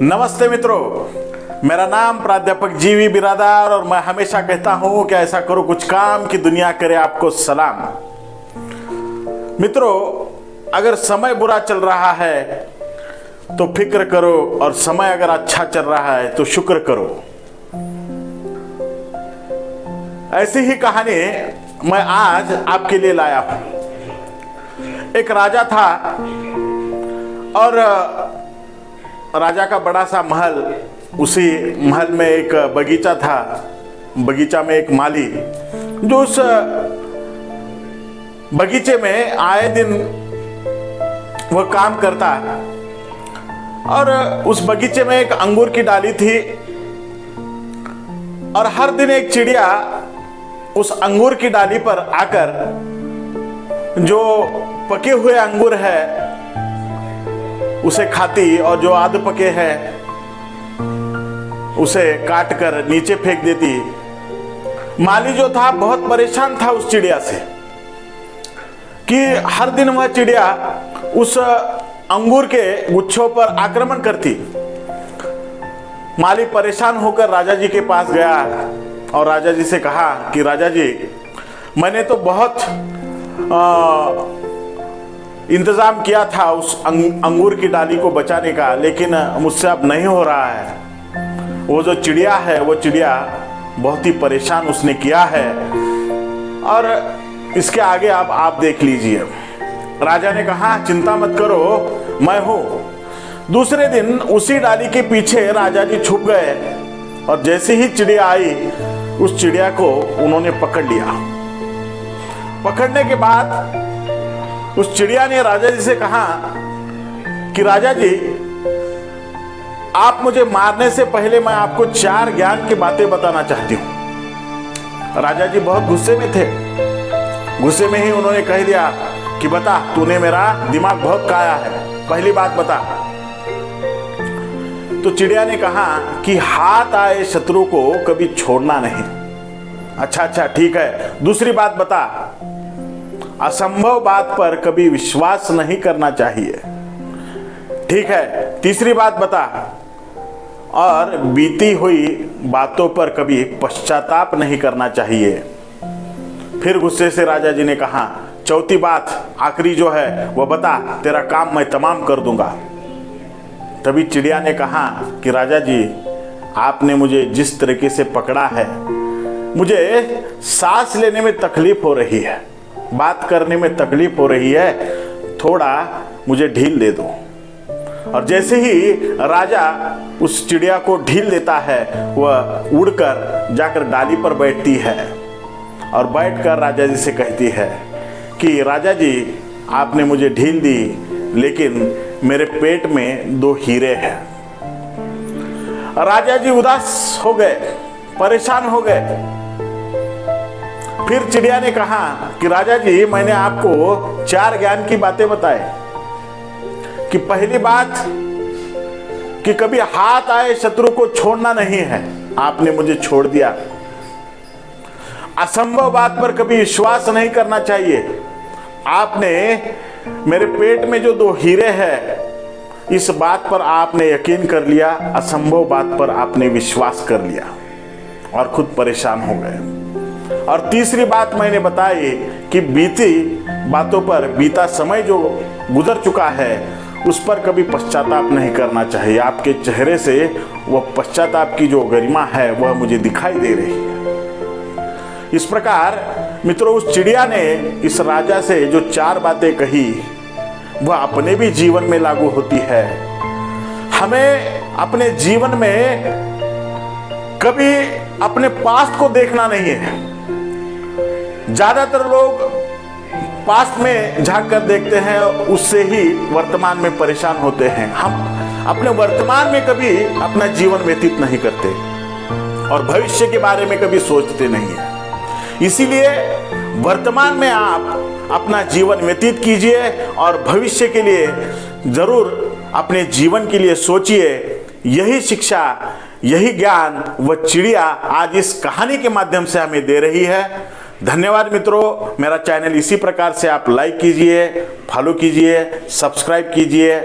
नमस्ते मित्रों, मेरा नाम प्राध्यापक जीवी बिरादार और मैं हमेशा कहता हूं कि ऐसा करो कुछ काम कि दुनिया करे आपको सलाम। मित्रों, अगर समय बुरा चल रहा है तो फिक्र करो और समय अगर अच्छा चल रहा है तो शुक्र करो। ऐसी ही कहानी मैं आज आपके लिए लाया हूं। एक राजा था और राजा का बड़ा सा महल, उसी महल में एक बगीचा था। बगीचा में एक माली जो उस बगीचे में आए दिन वह काम करता, और उस बगीचे में एक अंगूर की डाली थी और हर दिन एक चिड़िया उस अंगूर की डाली पर आकर जो पके हुए अंगूर है उसे खाती और जो आध पके हैं उसे काट कर नीचे फेंक देती। माली जो था बहुत परेशान था उस चिड़िया से कि हर दिन वह चिड़िया उस अंगूर के गुच्छों पर आक्रमण करती। माली परेशान होकर राजा जी के पास गया और राजा जी से कहा कि राजा जी, मैंने तो बहुत इंतजाम किया था उस अंगूर की डाली को बचाने का, लेकिन मुझसे अब नहीं हो रहा है। वो जो चिड़िया है वो चिड़िया बहुत ही परेशान उसने किया है और इसके आगे आप देख लीजिए। राजा ने कहा चिंता मत करो, मैं हूं। दूसरे दिन उसी डाली के पीछे राजा जी छुप गए और जैसे ही चिड़िया आई उस चिड़िया को उन्होंने पकड़ लिया। पकड़ने के बाद उस चिड़िया ने राजा जी से कहा कि राजा जी, आप मुझे मारने से पहले मैं आपको 4 ज्ञान की बातें बताना चाहती हूं। राजा जी बहुत गुस्से में थे। गुस्से में ही उन्होंने कह दिया कि बता, तूने मेरा दिमाग बहुत खाया है, पहली बात बता। तो चिड़िया ने कहा कि हाथ आए शत्रु को कभी छोड़ना नहीं। अच्छा ठीक है, दूसरी बात बता। असंभव बात पर कभी विश्वास नहीं करना चाहिए। ठीक है, तीसरी बात बता। और बीती हुई बातों पर कभी पश्चाताप नहीं करना चाहिए। फिर गुस्से से राजा जी ने कहा चौथी बात, आखिरी जो है वो बता, तेरा काम मैं तमाम कर दूंगा। तभी चिड़िया ने कहा कि राजा जी, आपने मुझे जिस तरीके से पकड़ा है मुझे सांस लेने में तकलीफ हो रही है, बात करने में तकलीफ हो रही है, थोड़ा मुझे ढील दे दो। और जैसे ही राजा उस चिड़िया को ढील देता है वह उड़कर जाकर डाली पर बैठती है और बैठकर राजा जी से कहती है कि राजा जी, आपने मुझे ढील दी लेकिन मेरे पेट में 2 हीरे हैं। राजा जी उदास हो गए, परेशान हो गए। फिर चिड़िया ने कहा कि राजा जी, मैंने आपको 4 ज्ञान की बातें बताए कि पहली बात कि कभी हाथ आए शत्रु को छोड़ना नहीं है, आपने मुझे छोड़ दिया। असंभव बात पर कभी विश्वास नहीं करना चाहिए, आपने मेरे पेट में जो 2 हीरे हैं इस बात पर आपने यकीन कर लिया, असंभव बात पर आपने विश्वास कर लिया और खुद परेशान हो गए। और तीसरी बात मैंने बताई कि बीती बातों पर, बीता समय जो गुजर चुका है उस पर कभी पश्चाताप नहीं करना चाहिए। आपके चेहरे से वह पश्चाताप की जो गरिमा है वह मुझे दिखाई दे रही है। इस प्रकार मित्रों, उस चिड़िया ने इस राजा से जो 4 बातें कही वह अपने भी जीवन में लागू होती है। हमें अपने जीवन में कभी अपने पास्ट को देखना नहीं है। ज्यादातर लोग पास्ट में झांक कर देखते हैं, उससे ही वर्तमान में परेशान होते हैं। हम अपने वर्तमान में कभी अपना जीवन व्यतीत नहीं करते और भविष्य के बारे में कभी सोचते नहीं है। इसीलिए वर्तमान में आप अपना जीवन व्यतीत कीजिए और भविष्य के लिए जरूर अपने जीवन के लिए सोचिए। यही शिक्षा, यही ज्ञान वह चिड़िया आज इस कहानी के माध्यम से हमें दे रही है। धन्यवाद मित्रों, मेरा चैनल इसी प्रकार से आप लाइक कीजिए, फॉलो कीजिए, सब्सक्राइब कीजिए।